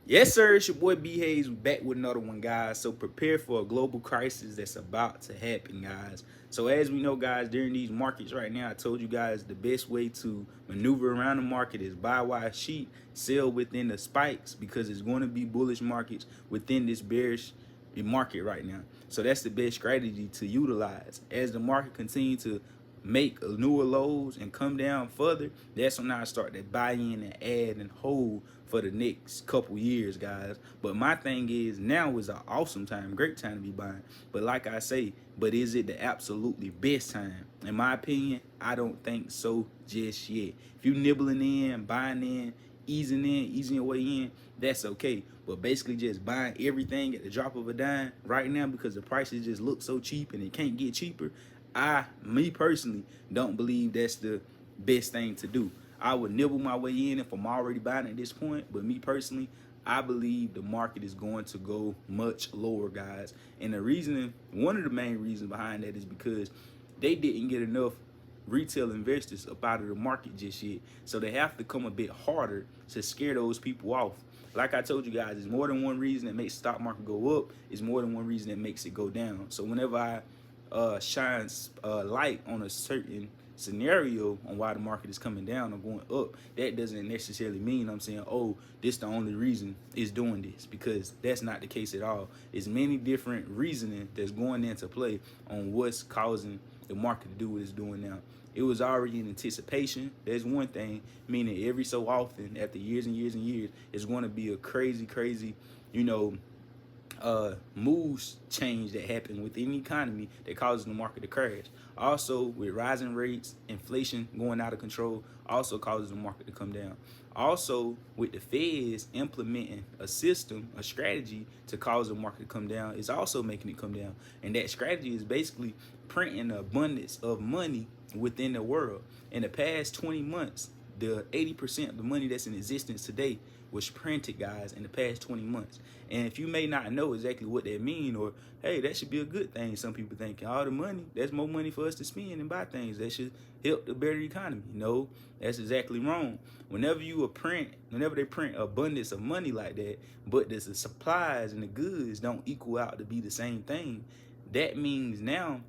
Yes, sir. It's your boy B Hayes back with another one, guys. So prepare for a global crisis that's about to happen, guys. So as we know, guys, during these markets right now, I told you guys the best way to maneuver around the market is buy while it's cheap, sell within the spikes because it's going to be bullish markets within this bearish market right now. So that's the best strategy to utilize. As the market continues to make newer lows and come down further, that's when I start to buy in and add and hold for the next couple years, guys. But my thing is, now is an awesome time, great time to be buying. But like I say, but is it the absolutely best time? In my opinion, I don't think so just yet. If you nibbling in, buying in, easing your way in, that's okay. But basically just buying everything at the drop of a dime right now because the prices just look so cheap and it can't get cheaper, me personally, don't believe that's the best thing to do. I would nibble my way in if I'm already buying at this point, but me personally, I believe the market is going to go much lower, guys. And the reason, one of the main reasons behind that is because they didn't get enough retail investors up out of the market just yet. So they have to come a bit harder to scare those people off. Like I told you guys, there's more than one reason that makes the stock market go up. It's more than one reason that makes it go down. So whenever I shines light on a certain scenario on why the market is coming down or going up, that doesn't necessarily mean I'm saying, oh, this the only reason it's doing this, because that's not the case at all. There's many different reasoning that's going into play on what's causing the market to do what it's doing now. It was already in anticipation. There's one thing, meaning every so often, after years and years and years, it's going to be a crazy, you know, moves change that happen within the economy that causes the market to crash. Also, with rising rates, inflation going out of control also causes the market to come down. Also, with the Feds implementing a system, a strategy to cause the market to come down, is also making it come down. And that strategy is basically printing an abundance of money within the world. In the past 20 months, the 80% of the money that's in existence today was printed, guys, in the past 20 months. And if you may not know exactly what that means, or hey, that should be a good thing, some people think all the money, that's more money for us to spend and buy things that should help the better economy. No, that's exactly wrong. Whenever they print abundance of money like that, but the supplies and the goods don't equal out to be the same thing, that means now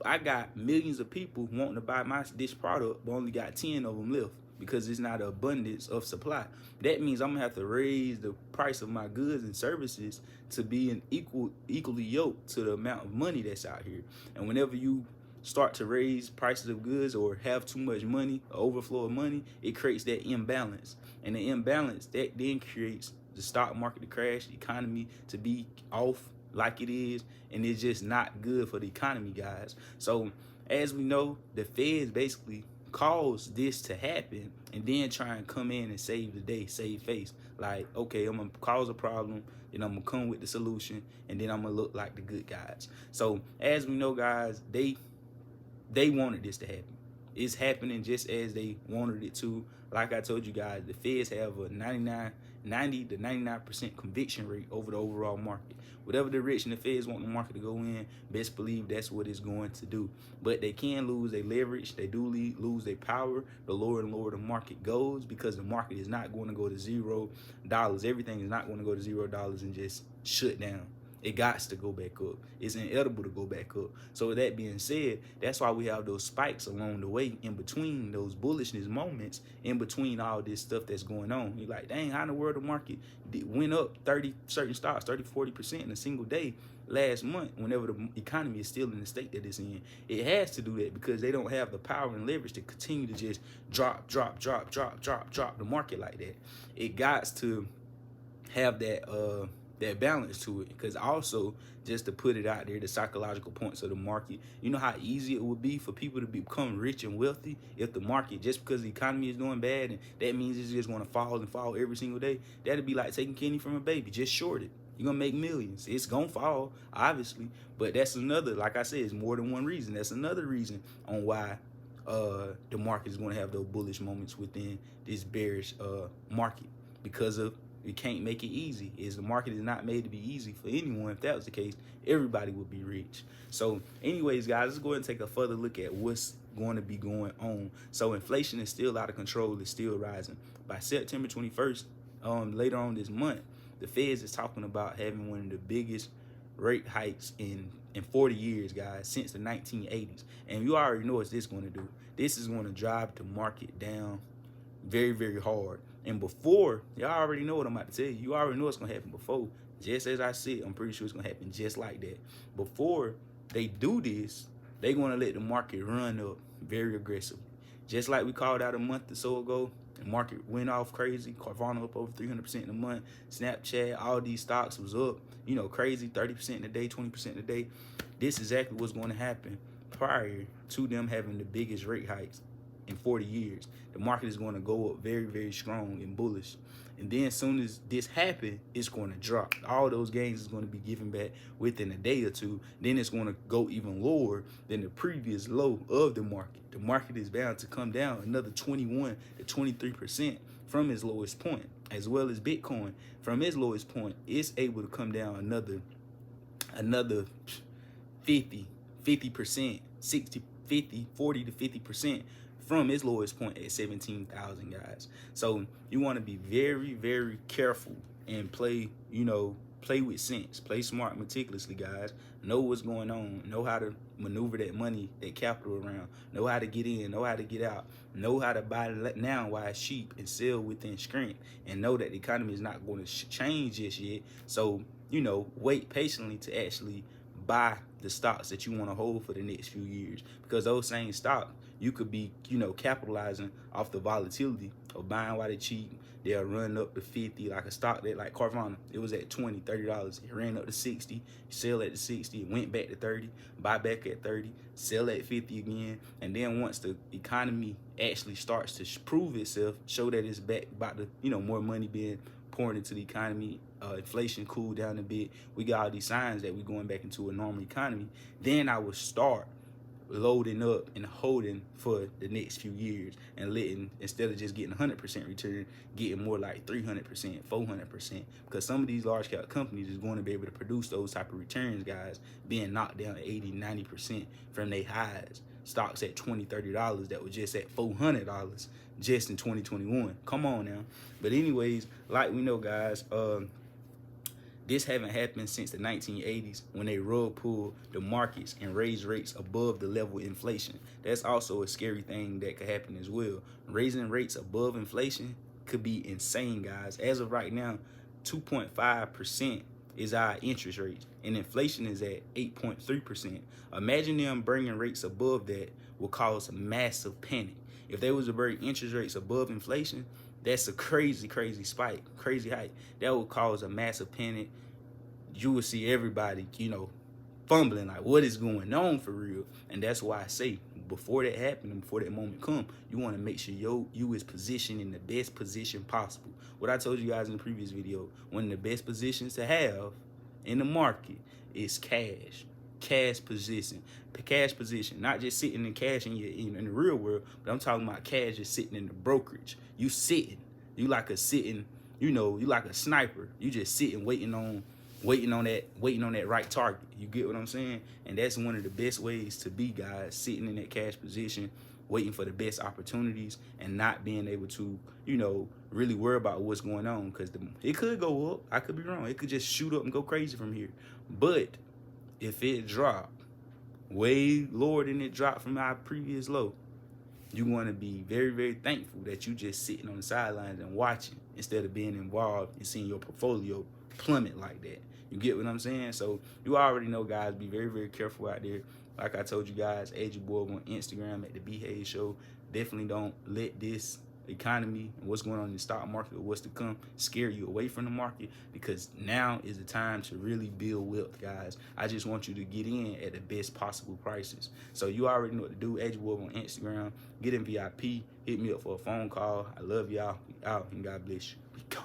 I got millions of people wanting to buy this product, but only got 10 of them left because it's not an abundance of supply. That means I'm gonna have to raise the price of my goods and services to be equally yoked to the amount of money that's out here. And whenever you start to raise prices of goods or have too much money, overflow of money, it creates that imbalance. And the imbalance that then creates the stock market to crash, the economy to be off like it is, and it's just not good for the economy, guys. So as we know, the Feds basically cause this to happen and then try and come in and save the day, save face. Like, okay, I'm gonna cause a problem, then I'm gonna come with the solution, and then I'm gonna look like the good guys. So as we know, guys, they wanted this to happen. It's happening just as they wanted it to. Like I told you guys, the Feds have a 90 to 99% conviction rate over the overall market. Whatever direction the Feds want the market to go in, best believe that's what it's going to do. But they can lose their leverage. They do lose their power the lower and lower the market goes, because the market is not going to go to $0. Everything is not going to go to $0 and just shut down. It got to go back up. It's inedible to go back up. So with that being said, that's why we have those spikes along the way, in between those bullishness moments, in between all this stuff that's going on. You're like, dang, how in the world the market went up 30 certain stocks, 30-40% in a single day last month, whenever the economy is still in the state that it's in? It has to do that because they don't have the power and leverage to continue to just drop the market like that. It got to have that balance to it, because also, just to put it out there, the psychological points of the market, you know how easy it would be for people to become rich and wealthy if the market, just because the economy is doing bad and that means it's just going to fall and fall every single day, that'd be like taking candy from a baby. Just short it, you're gonna make millions. It's gonna fall, obviously, but that's another, like I said, it's more than one reason. That's another reason on why the market is going to have those bullish moments within this bearish market, because of, we can't make it easy. The market is not made to be easy for anyone. If that was the case, everybody would be rich. So anyways, guys, let's go ahead and take a further look at what's going to be going on. So inflation is still out of control. It's still rising. By September 21st, later on this month, The Feds is talking about having one of the biggest rate hikes in 40 years, guys, since the 1980s. And you already know what this going to do. This is going to drive the market down very, very hard. And before, y'all already know what I'm about to tell you. You already know what's going to happen before. Just as I said, I'm pretty sure it's going to happen just like that. Before they do this, they're going to let the market run up very aggressively. Just like we called out a month or so ago, the market went off crazy. Carvana up over 300% in a month. Snapchat, all these stocks was up, you know, crazy, 30% in a day, 20% in a day. This is exactly what's going to happen prior to them having the biggest rate hikes in 40 years. The market is going to go up very, very strong and bullish. And then as soon as this happens, it's going to drop. All those gains is going to be given back within a day or two. Then it's going to go even lower than the previous low of the market. The market is bound to come down another 21 to 23% from its lowest point, as well as Bitcoin. From its lowest point, it's able to come down another 50%, 60, 50, 40 to 50% from its lowest point at 17,000, guys. So you want to be very, very careful and play with sense, play smart, meticulously, guys. Know what's going on, know how to maneuver that money, that capital around, know how to get in, know how to get out, know how to buy now while it's cheap and sell within strength, and know that the economy is not going to change just yet. So, wait patiently to actually buy the stocks that you want to hold for the next few years, because those same stocks, you could be, capitalizing off the volatility of buying while they're cheap. They'll run up to 50, like a stock that, like Carvana, it was at $20, $30. It ran up to 60, sell at the 60, it went back to 30, buy back at 30, sell at 50 again. And then once the economy actually starts to prove itself, show that it's back, about to, more money being poured into the economy, inflation cooled down a bit, we got all these signs that we're going back into a normal economy, then I will start loading up and holding for the next few years, and letting, instead of just getting 100% return, getting more like 300%, 400%, because some of these large cap companies is going to be able to produce those type of returns, guys, being knocked down 80, 90% from their highs. Stocks at $20, $30 that were just at $400 just in 2021. Come on now. But anyways, like we know, guys, this haven't happened since the 1980s, when they rug pulled the markets and raised rates above the level of inflation. That's also a scary thing that could happen as well. Raising rates above inflation could be insane, guys. As of right now, 2.5% is our interest rate, and inflation is at 8.3%. Imagine them bringing rates above that will cause a massive panic. If they was to bring interest rates above inflation, that's a crazy, crazy spike, crazy hike. That will cause a massive panic. You will see everybody, fumbling, like, what is going on for real? And that's why I say, before that happens, before that moment come, you want to make sure you is positioned in the best position possible. What I told you guys in the previous video, one of the best positions to have in the market is cash. Cash position, not just sitting in cash in the real world, but I'm talking about cash just sitting in the brokerage. You sitting, you like a sniper. You just sitting, waiting on that right target. You get what I'm saying? And that's one of the best ways to be, guys, sitting in that cash position, waiting for the best opportunities, and not being able to, really worry about what's going on, because it could go up. I could be wrong. It could just shoot up and go crazy from here. But if it dropped way lower than it dropped from our previous low, you want to be very, very thankful that you just sitting on the sidelines and watching, instead of being involved and seeing your portfolio plummet like that. You get what I'm saying? So you already know, guys, be very, very careful out there. Like I told you guys, add your boy on Instagram at the B Hayes Show. Definitely don't let this economy and what's going on in the stock market or what's to come scare you away from the market, because now is the time to really build wealth, guys. I just want you to get in at the best possible prices. So you already know what to do. Add your boy on Instagram, get in VIP, hit me up for a phone call. I love y'all. We out, and God bless you. We go.